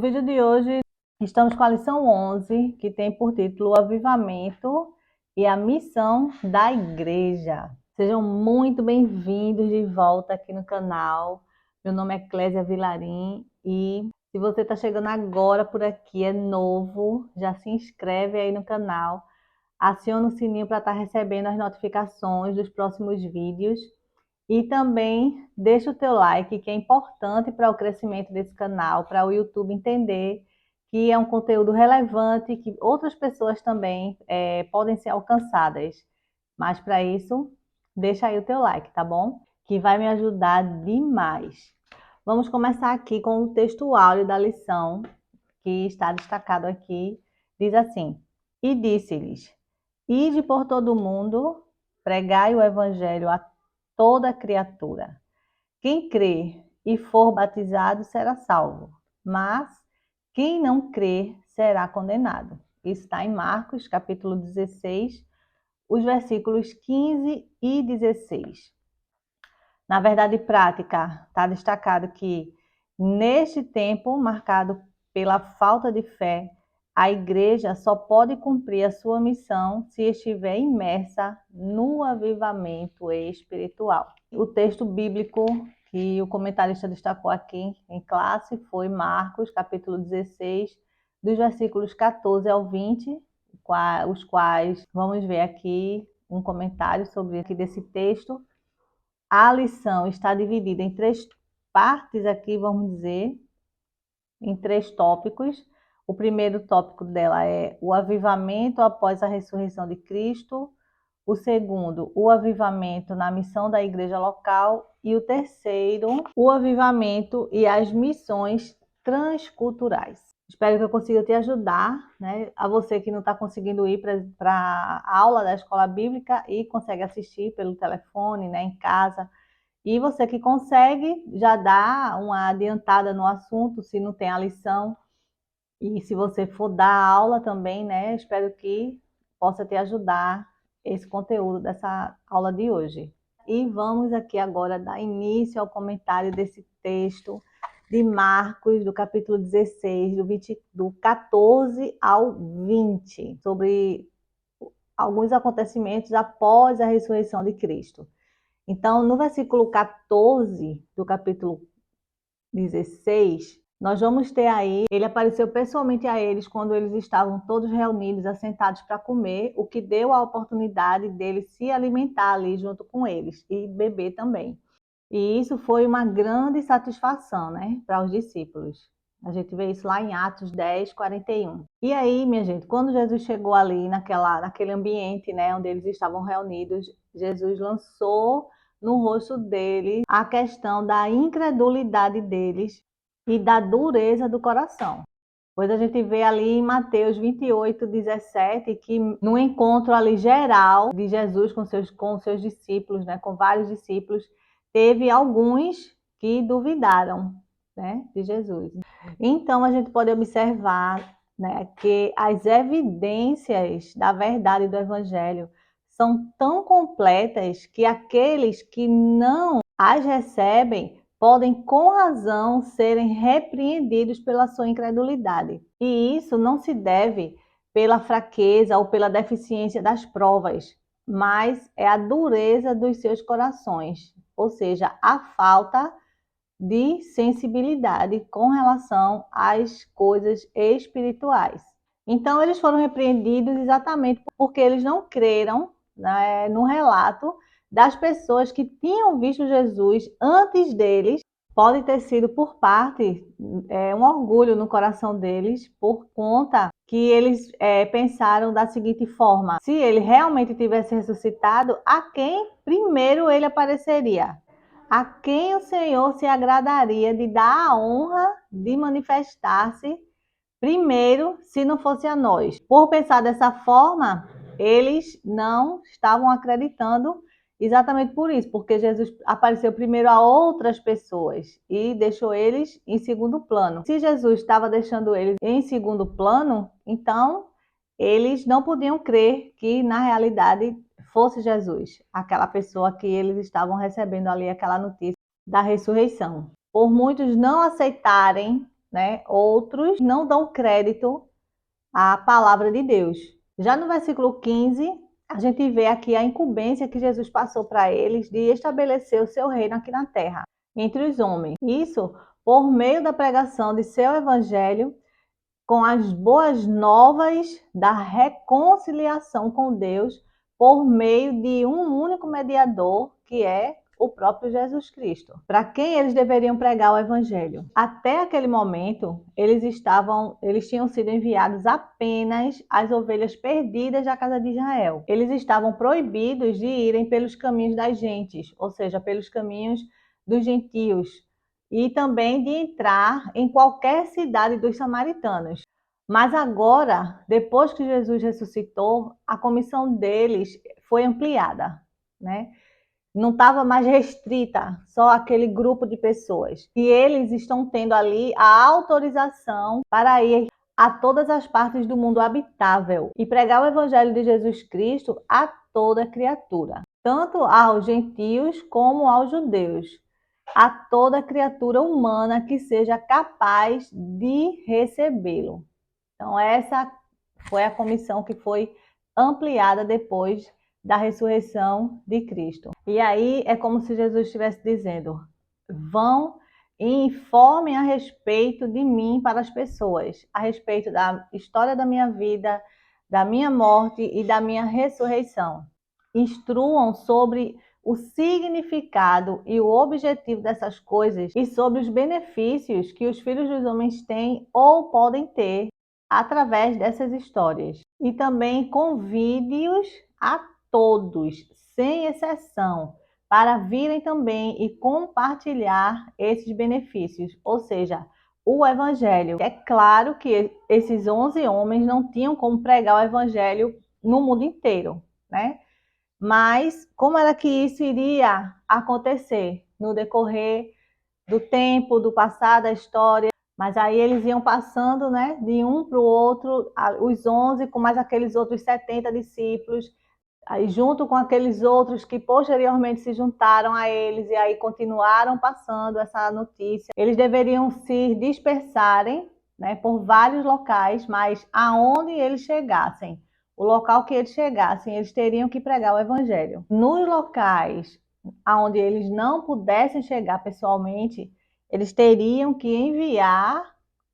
No vídeo de hoje, estamos com a lição 11, que tem por título O Avivamento e a Missão da Igreja. Sejam muito bem-vindos de volta aqui no canal. Meu nome é Clésia Vilarim e se você está chegando agora por aqui, é novo, já se inscreve aí no canal, aciona o sininho para estar recebendo as notificações dos próximos vídeos. E também deixa o teu like, que é importante para o crescimento desse canal, para o YouTube entender que é um conteúdo relevante, que outras pessoas também podem ser alcançadas. Mas para isso, deixa aí o teu like, tá bom? Que vai me ajudar demais. Vamos começar aqui com o texto áudio da lição, que está destacado aqui. Diz assim: E disse-lhes: Ide por todo o mundo, pregai o evangelho a toda criatura. Quem crer e for batizado será salvo, mas quem não crer será condenado. Isso está em Marcos, capítulo 16, os versículos 15 e 16. Na verdade prática, está destacado que neste tempo marcado pela falta de fé, a igreja só pode cumprir a sua missão se estiver imersa no avivamento espiritual. O texto bíblico que o comentarista destacou aqui em classe foi Marcos, capítulo 16, dos versículos 14 ao 20, os quais vamos ver aqui um comentário sobre aqui desse texto. A lição está dividida em 3 partes aqui, vamos dizer, em 3 tópicos. O primeiro tópico dela é o avivamento após a ressurreição de Cristo. O segundo, o avivamento na missão da igreja local. E o terceiro, o avivamento e as missões transculturais. Espero que eu consiga te ajudar, né? A você que não está conseguindo ir para a aula da escola bíblica e consegue assistir pelo telefone, né, em casa. E você que consegue, já dá uma adiantada no assunto, se não tem a lição. E se você for dar aula também, né? Espero que possa te ajudar esse conteúdo dessa aula de hoje. E vamos aqui agora dar início ao comentário desse texto de Marcos, do capítulo 16, do 14 ao 20, sobre alguns acontecimentos após a ressurreição de Cristo. Então, no versículo 14 do capítulo 16, nós vamos ter aí, ele apareceu pessoalmente a eles quando eles estavam todos reunidos, assentados para comer, o que deu a oportunidade dele se alimentar ali junto com eles e beber também. E isso foi uma grande satisfação, né, para os discípulos. A gente vê isso lá em Atos 10, 41. E aí, minha gente, quando Jesus chegou ali naquele ambiente, né, onde eles estavam reunidos, Jesus lançou no rosto dele a questão da incredulidade deles e da dureza do coração. Pois a gente vê ali em Mateus 28, 17, que no encontro ali geral de Jesus com seus discípulos, né, com vários discípulos, teve alguns que duvidaram, né, de Jesus. Então a gente pode observar, né, que as evidências da verdade do Evangelho são tão completas que aqueles que não as recebem podem com razão serem repreendidos pela sua incredulidade. E isso não se deve pela fraqueza ou pela deficiência das provas, mas é a dureza dos seus corações, ou seja, a falta de sensibilidade com relação às coisas espirituais. Então, eles foram repreendidos exatamente porque eles não creram, né, no relato das pessoas que tinham visto Jesus antes deles. Pode ter sido por parte, um orgulho no coração deles, por conta que eles pensaram da seguinte forma: se ele realmente tivesse ressuscitado, a quem primeiro ele apareceria? A quem o Senhor se agradaria de dar a honra de manifestar-se primeiro, se não fosse a nós? Por pensar dessa forma, eles não estavam acreditando exatamente por isso, porque Jesus apareceu primeiro a outras pessoas e deixou eles em segundo plano. Se Jesus estava deixando eles em segundo plano, então eles não podiam crer que na realidade fosse Jesus, aquela pessoa que eles estavam recebendo ali, aquela notícia da ressurreição. Por muitos não aceitarem né? Outros não dão crédito à palavra de Deus. Já no versículo 15, a gente vê aqui a incumbência que Jesus passou para eles de estabelecer o seu reino aqui na terra, entre os homens. Isso por meio da pregação de seu evangelho, com as boas novas da reconciliação com Deus, por meio de um único mediador, que é o próprio Jesus Cristo. Para quem eles deveriam pregar o evangelho? Até aquele momento, eles tinham sido enviados apenas às ovelhas perdidas da casa de Israel. Eles estavam proibidos de irem pelos caminhos das gentes, ou seja, pelos caminhos dos gentios, e também de entrar em qualquer cidade dos samaritanos. Mas agora, depois que Jesus ressuscitou, a comissão deles foi ampliada, né? Não estava mais restrita só àquele grupo de pessoas. E eles estão tendo ali a autorização para ir a todas as partes do mundo habitável e pregar o evangelho de Jesus Cristo a toda criatura, tanto aos gentios como aos judeus, a toda criatura humana que seja capaz de recebê-lo. Então, essa foi a comissão que foi ampliada depois da ressurreição de Cristo. E aí é como se Jesus estivesse dizendo: vão e informem a respeito de mim para as pessoas, a respeito da história da minha vida, da minha morte e da minha ressurreição. Instruam sobre o significado e o objetivo dessas coisas e sobre os benefícios que os filhos dos homens têm ou podem ter através dessas histórias. E também convide-os a todos, sem exceção, para virem também e compartilhar esses benefícios, ou seja, o evangelho. É claro que esses 11 homens não tinham como pregar o evangelho no mundo inteiro, né? Mas como era que isso iria acontecer no decorrer do tempo, do passado, da história? Mas aí eles iam passando, né, de um para o outro, os 11 com mais aqueles outros 70 discípulos, aí junto com aqueles outros que posteriormente se juntaram a eles e aí continuaram passando essa notícia. Eles deveriam se dispersarem, né, por vários locais, mas aonde eles chegassem, o local que eles chegassem, eles teriam que pregar o evangelho. Nos locais aonde eles não pudessem chegar pessoalmente, eles teriam que enviar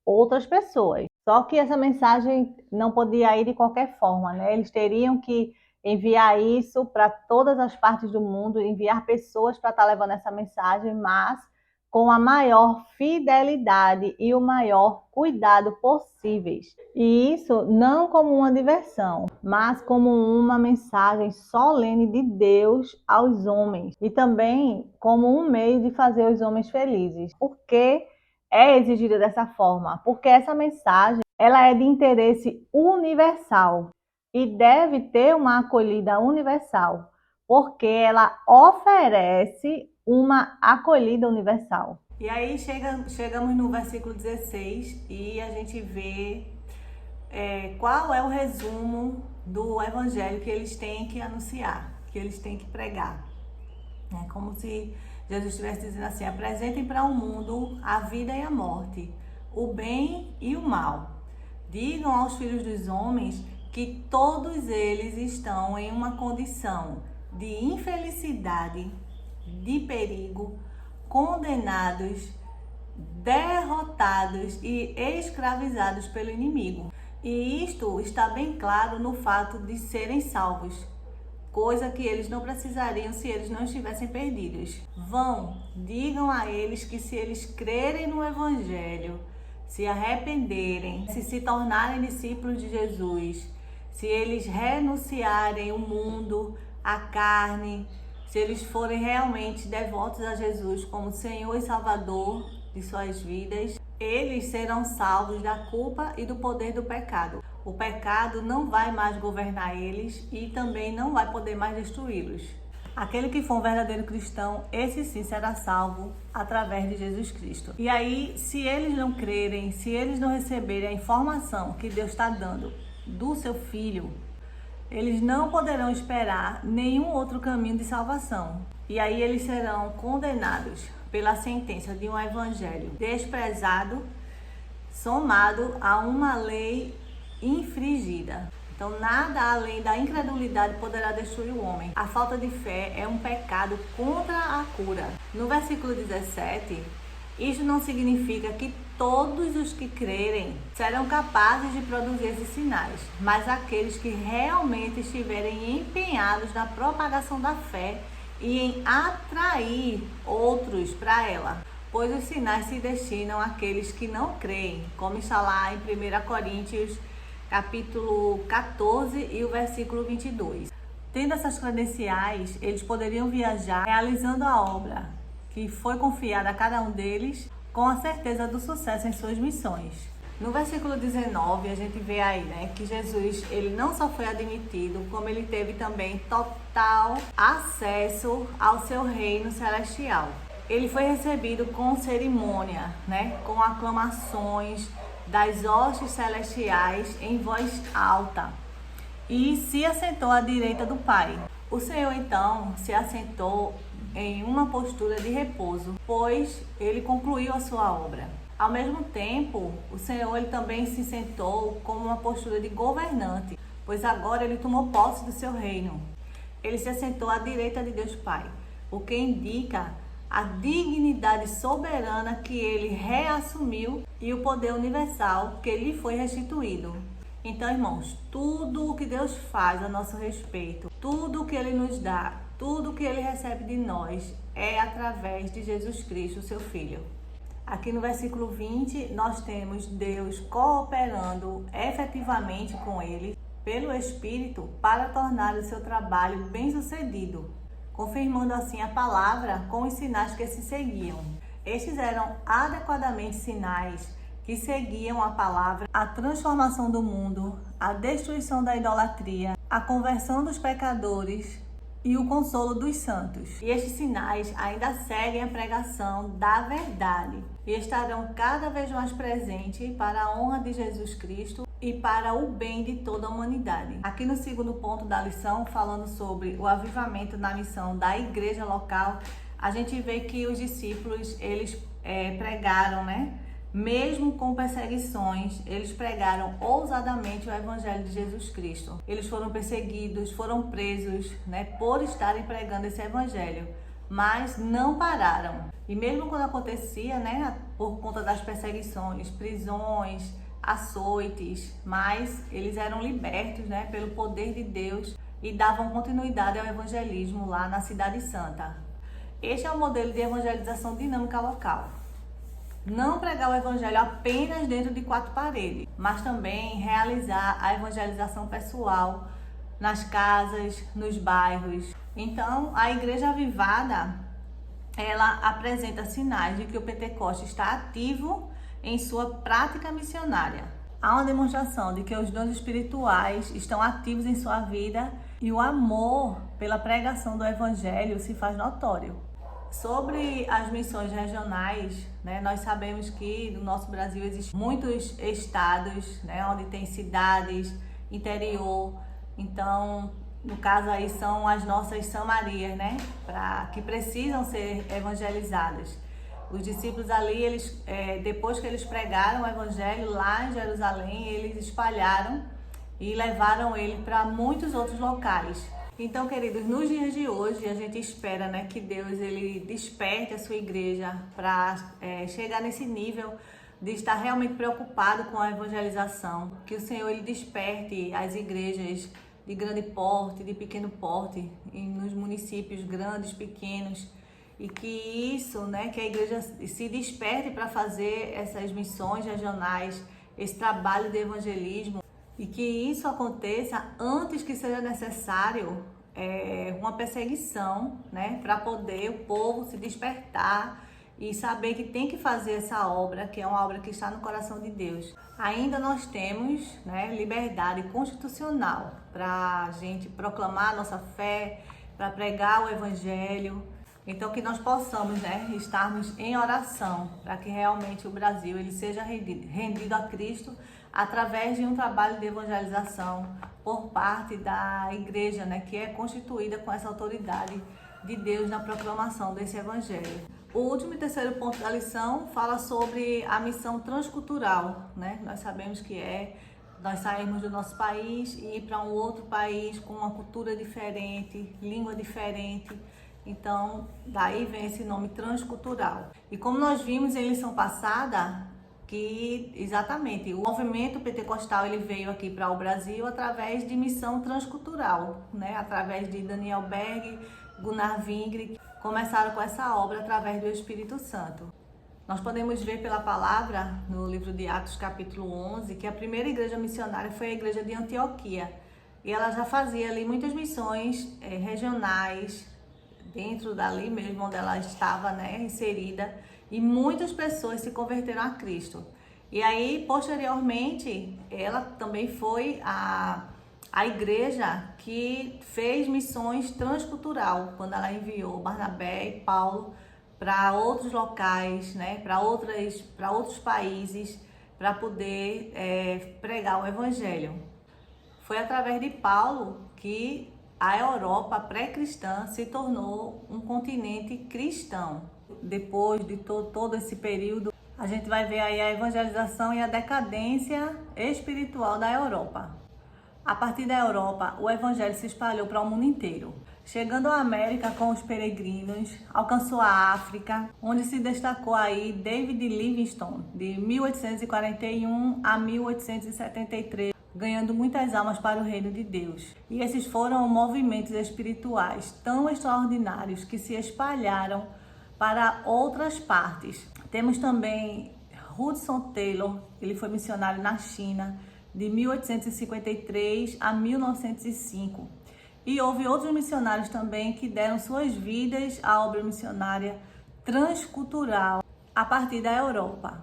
outras pessoas. Só que essa mensagem não podia ir de qualquer forma, né? Eles teriam que enviar isso para todas as partes do mundo, enviar pessoas para estar levando essa mensagem, mas com a maior fidelidade e o maior cuidado possíveis. E isso não como uma diversão, mas como uma mensagem solene de Deus aos homens e também como um meio de fazer os homens felizes. Por que é exigida dessa forma? Porque essa mensagem ela é de interesse universal e deve ter uma acolhida universal, porque ela oferece uma acolhida universal. E aí chegamos no versículo 16 e a gente vê qual é o resumo do evangelho que eles têm que anunciar, que eles têm que pregar. É como se Jesus estivesse dizendo assim: apresentem para o mundo a vida e a morte, o bem e o mal. Digam aos filhos dos homens que todos eles estão em uma condição de infelicidade, de perigo, condenados, derrotados e escravizados pelo inimigo. E isto está bem claro no fato de serem salvos, coisa que eles não precisariam se eles não estivessem perdidos. Vão, digam a eles que se eles crerem no evangelho, se arrependerem, se tornarem discípulos de Jesus, se eles renunciarem o mundo, a carne, se eles forem realmente devotos a Jesus como Senhor e Salvador de suas vidas, eles serão salvos da culpa e do poder do pecado. O pecado não vai mais governar eles e também não vai poder mais destruí-los. Aquele que for um verdadeiro cristão, esse sim será salvo através de Jesus Cristo. E aí, se eles não crerem, se eles não receberem a informação que Deus está dando do seu Filho, eles não poderão esperar nenhum outro caminho de salvação. E aí eles serão condenados pela sentença de um evangelho desprezado, somado a uma lei infringida. Então, nada além da incredulidade poderá destruir o homem. A falta de fé é um pecado contra a cura. No versículo 17, isso não significa que todos os que crerem serão capazes de produzir esses sinais, mas aqueles que realmente estiverem empenhados na propagação da fé e em atrair outros para ela. Pois os sinais se destinam àqueles que não creem, como está lá em 1 Coríntios capítulo 14 e o versículo 22. Tendo essas credenciais, eles poderiam viajar realizando a obra que foi confiada a cada um deles, com a certeza do sucesso em suas missões. No versículo 19, a gente vê aí, que Jesus, ele não só foi admitido, como ele teve também total acesso ao seu reino celestial. Ele foi recebido com cerimônia, com aclamações das hostes celestiais em voz alta, e se assentou à direita do Pai. O Senhor então se assentou em uma postura de repouso, pois ele concluiu a sua obra. Ao mesmo tempo, o Senhor ele também se sentou como uma postura de governante, pois agora ele tomou posse do seu reino. Ele se assentou à direita de Deus Pai, o que indica a dignidade soberana que ele reassumiu e o poder universal que lhe foi restituído. Então, irmãos, tudo o que Deus faz a nosso respeito, tudo o que ele nos dá, tudo o que ele recebe de nós é através de Jesus Cristo, seu Filho. Aqui no versículo 20, nós temos Deus cooperando efetivamente com ele, pelo Espírito, para tornar o seu trabalho bem-sucedido, confirmando assim a palavra com os sinais que se seguiam. Estes eram adequadamente sinais que seguiam a palavra, a transformação do mundo, a destruição da idolatria, a conversão dos pecadores e o consolo dos santos. E estes sinais ainda seguem a pregação da verdade e estarão cada vez mais presentes para a honra de Jesus Cristo e para o bem de toda a humanidade. Aqui no segundo ponto da lição, falando sobre o avivamento na missão da igreja local, a gente vê que os discípulos, eles pregaram, mesmo com perseguições, eles pregaram ousadamente o evangelho de Jesus Cristo. Eles foram perseguidos, foram presos, por estarem pregando esse evangelho, mas não pararam. E mesmo quando acontecia, por conta das perseguições, prisões, açoites, mas eles eram libertos, pelo poder de Deus e davam continuidade ao evangelismo lá na Cidade Santa. Este é o modelo de evangelização dinâmica local. Não pregar o evangelho apenas dentro de 4 paredes, mas também realizar a evangelização pessoal nas casas, nos bairros. Então, a igreja avivada, ela apresenta sinais de que o Pentecoste está ativo em sua prática missionária. Há uma demonstração de que os dons espirituais estão ativos em sua vida e o amor pela pregação do evangelho se faz notório. Sobre as missões regionais, nós sabemos que no nosso Brasil existem muitos estados, onde tem cidades, interior. Então, no caso aí são as nossas Samarias, que precisam ser evangelizadas. Os discípulos ali, eles, depois que eles pregaram o evangelho lá em Jerusalém, eles espalharam e levaram ele para muitos outros locais. Então, queridos, nos dias de hoje, a gente espera, que Deus ele desperte a sua igreja para chegar nesse nível de estar realmente preocupado com a evangelização. Que o Senhor ele desperte as igrejas de grande porte, de pequeno porte, nos municípios grandes, pequenos, e que isso, que a igreja se desperte para fazer essas missões regionais, esse trabalho de evangelismo, e que isso aconteça antes que seja necessário uma perseguição, para poder o povo se despertar e saber que tem que fazer essa obra, que é uma obra que está no coração de Deus. Ainda nós temos liberdade constitucional para a gente proclamar a nossa fé, para pregar o evangelho. Então que nós possamos estarmos em oração para que realmente o Brasil ele seja rendido a Cristo através de um trabalho de evangelização por parte da igreja, que é constituída com essa autoridade de Deus na proclamação desse evangelho. O último e terceiro ponto da lição fala sobre a missão transcultural, né? Nós sabemos que nós sairmos do nosso país e ir para um outro país com uma cultura diferente, língua diferente. Então, daí vem esse nome transcultural. E como nós vimos em lição passada, que exatamente o movimento pentecostal ele veio aqui para o Brasil através de missão transcultural, né? Através de Daniel Berg, Gunnar Wingre, começaram com essa obra através do Espírito Santo. Nós podemos ver pela palavra no livro de Atos capítulo 11 que a primeira igreja missionária foi a igreja de Antioquia e ela já fazia ali muitas missões regionais dentro dali mesmo onde ela estava, né, inserida, e muitas pessoas se converteram a Cristo. E aí posteriormente ela também foi a igreja que fez missões transcultural, quando ela enviou Barnabé e Paulo para outros locais, né, para outros países, para poder pregar o evangelho. Foi através de Paulo que a Europa pré-cristã se tornou um continente cristão. Depois de todo esse período, a gente vai ver aí a evangelização e a decadência espiritual da Europa. A partir da Europa, o evangelho se espalhou para o mundo inteiro. Chegando à América com os peregrinos, alcançou a África, onde se destacou aí David Livingstone, de 1841 a 1873, ganhando muitas almas para o reino de Deus. E esses foram movimentos espirituais tão extraordinários que se espalharam para outras partes. Temos também Hudson Taylor, ele foi missionário na China, de 1853 a 1905. E houve outros missionários também que deram suas vidas à obra missionária transcultural a partir da Europa.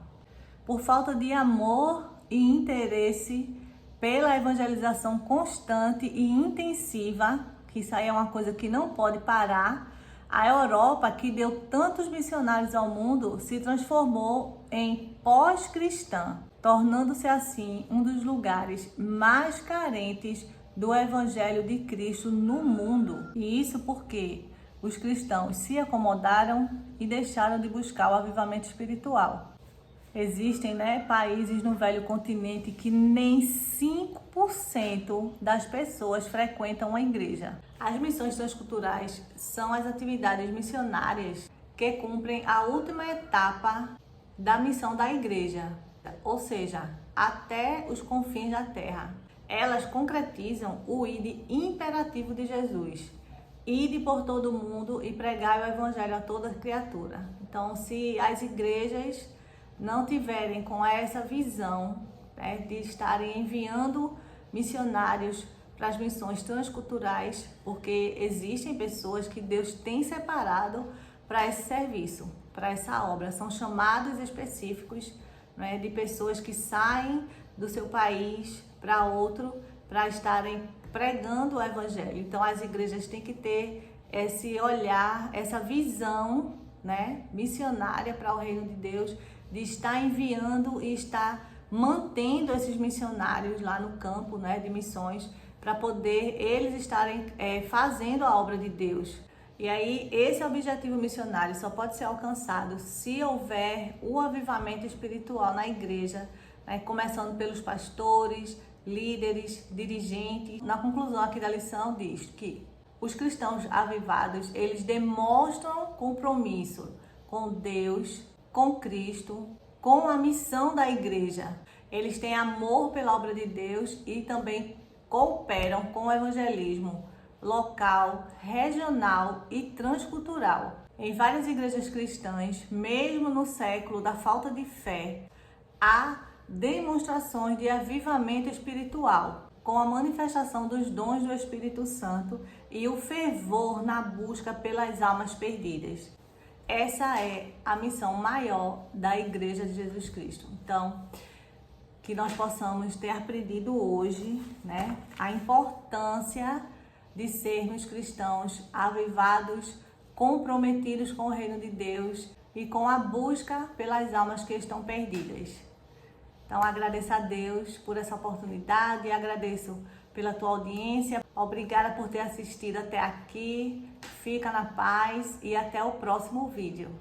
Por falta de amor e interesse pela evangelização constante e intensiva, que isso aí é uma coisa que não pode parar, a Europa, que deu tantos missionários ao mundo, se transformou em pós-cristã, tornando-se assim um dos lugares mais carentes do Evangelho de Cristo no mundo. E isso porque os cristãos se acomodaram e deixaram de buscar o avivamento espiritual. Existem, países no velho continente que nem 5% das pessoas frequentam a igreja. As missões transculturais são as atividades missionárias que cumprem a última etapa da missão da igreja, ou seja, até os confins da terra. Elas concretizam o ide imperativo de Jesus. Ide por todo o mundo e pregai o evangelho a toda criatura. Então, se as igrejas não tiverem com essa visão, de estarem enviando missionários para as missões transculturais, porque existem pessoas que Deus tem separado para esse serviço, para essa obra. São chamados específicos, de pessoas que saem do seu país para outro, para estarem pregando o evangelho. Então as igrejas têm que ter esse olhar, essa visão, missionária para o reino de Deus, de estar enviando e estar mantendo esses missionários lá no campo, de missões, para poder eles estarem fazendo a obra de Deus. E aí esse objetivo missionário só pode ser alcançado se houver o avivamento espiritual na igreja, começando pelos pastores, líderes, dirigentes. Na conclusão aqui da lição diz que os cristãos avivados, eles demonstram compromisso com Deus, com Cristo, com a missão da igreja. Eles têm amor pela obra de Deus e também cooperam com o evangelismo local, regional e transcultural. Em várias igrejas cristãs, mesmo no século da falta de fé, há demonstrações de avivamento espiritual, com a manifestação dos dons do Espírito Santo e o fervor na busca pelas almas perdidas. Essa é a missão maior da Igreja de Jesus Cristo. Então, que nós possamos ter aprendido hoje, a importância de sermos cristãos avivados, comprometidos com o reino de Deus e com a busca pelas almas que estão perdidas. Então, agradeço a Deus por essa oportunidade, agradeço pela tua audiência. Obrigada por ter assistido até aqui. Fica na paz e até o próximo vídeo.